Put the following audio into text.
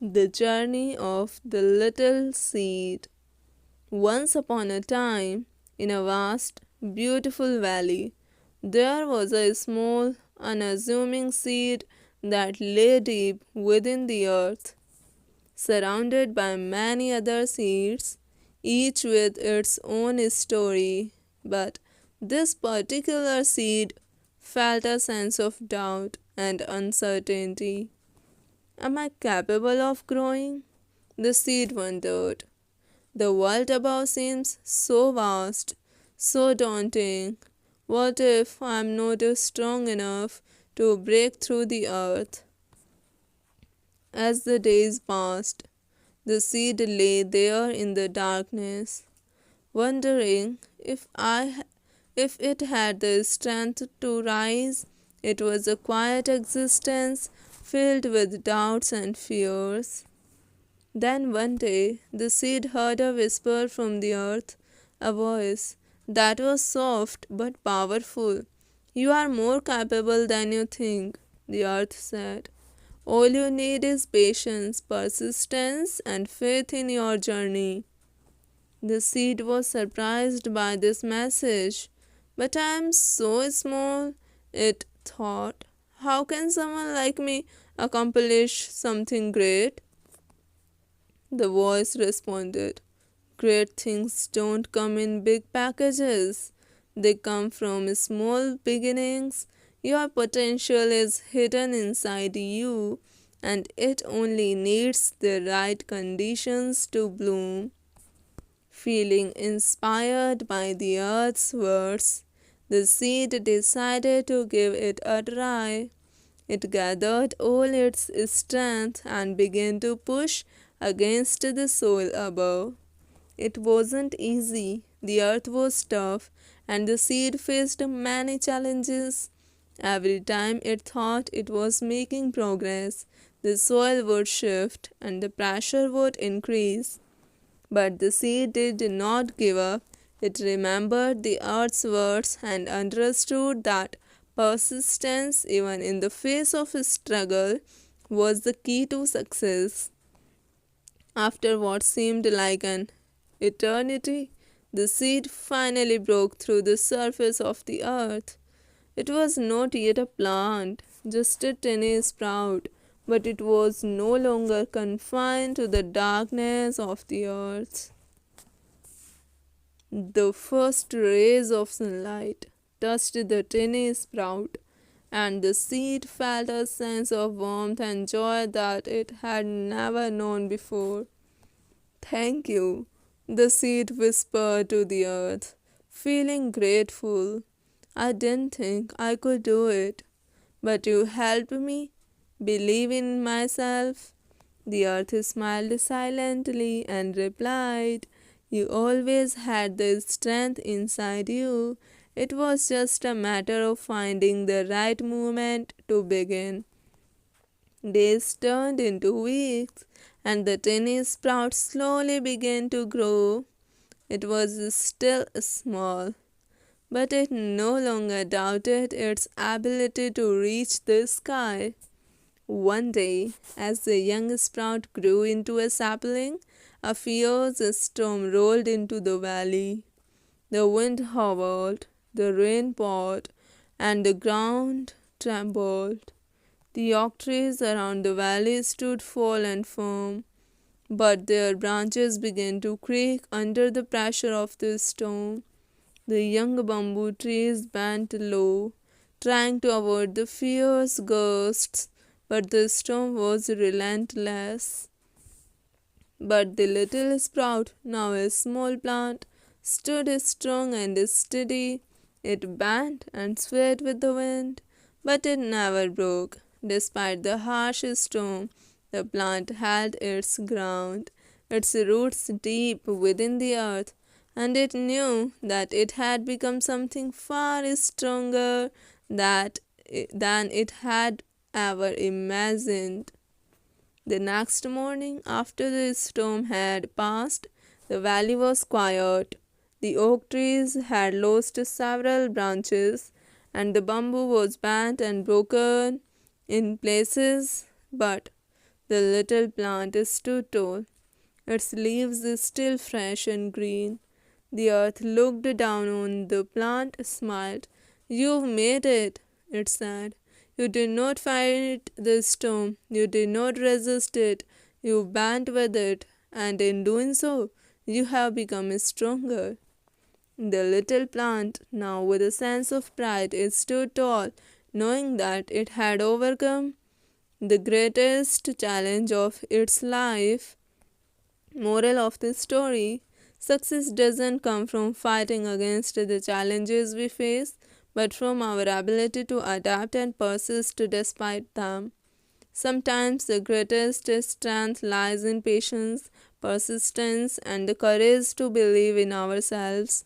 The journey of the little seed. Once upon a time, in a vast, beautiful valley, there was a small, unassuming seed that lay deep within the earth, surrounded by many other seeds, each with its own story. But this particular seed felt a sense of doubt and uncertainty. Am I capable of growing? The seed wondered. The world above seems so vast, so daunting. What if I am not strong enough to break through the earth? As the days passed, the seed lay there in the darkness, wondering if it had the strength to rise. It was a quiet existence filled with doubts and fears. Then one day the seed heard a whisper from the earth, a voice that was soft but powerful. You are more capable than you think, the earth said. All you need is patience, persistence, and faith in your journey. The seed was surprised by this message. But I am so small, it thought. How can someone like me accomplish something great? The voice responded, great things don't come in big packages. They come from small beginnings. Your potential is hidden inside you, and it only needs the right conditions to bloom. Feeling inspired by the earth's words, the seed decided to give it a try. It gathered all its strength and began to push against the soil above. It wasn't easy. The earth was tough, and the seed faced many challenges. Every time it thought it was making progress, the soil would shift and the pressure would increase. But the seed did not give up. It remembered the earth's words and understood that persistence, even in the face of struggle, was the key to success. After what seemed like an eternity, the seed finally broke through the surface of the earth. It was not yet a plant, just a tiny sprout, but it was no longer confined to the darkness of the earth. The first rays of sunlight touched the tiny sprout, and the seed felt a sense of warmth and joy that it had never known before. Thank you, the seed whispered to the earth, feeling grateful. I didn't think I could do it, but you helped me believe in myself. The earth smiled silently and replied, you always had the strength inside you. It was just a matter of finding the right moment to begin. Days turned into weeks, and the tiny sprout slowly began to grow. It was still small, but it no longer doubted its ability to reach the sky. One day, as the young sprout grew into a sapling, a fierce storm rolled into the valley. The wind howled, the rain poured, and the ground trembled. The oak trees around the valley stood tall and firm, but their branches began to creak under the pressure of the storm. The young bamboo trees bent low, trying to avoid the fierce gusts, but the storm was relentless. But the little sprout, now a small plant, stood strong and steady. It bent and swayed with the wind, but it never broke. Despite the harsh storm, the plant held its ground, its roots deep within the earth, and it knew that it had become something far stronger than it had ever imagined. The next morning, after the storm had passed, the valley was quiet. The oak trees had lost several branches, and the bamboo was bent and broken in places, but The little plant stood tall. Its leaves still fresh and green. The earth looked down on the plant, smiled. "You've made it," it said. "You did not fight the storm. You did not resist it. You bent with it, and in doing so, you have become stronger." The little plant, now with a sense of pride, it stood tall, knowing that it had overcome the greatest challenge of its life. Moral of the story: success doesn't come from fighting against the challenges we face, but from our ability to adapt and persist despite them. Sometimes the greatest strength lies in patience, persistence, and the courage to believe in ourselves.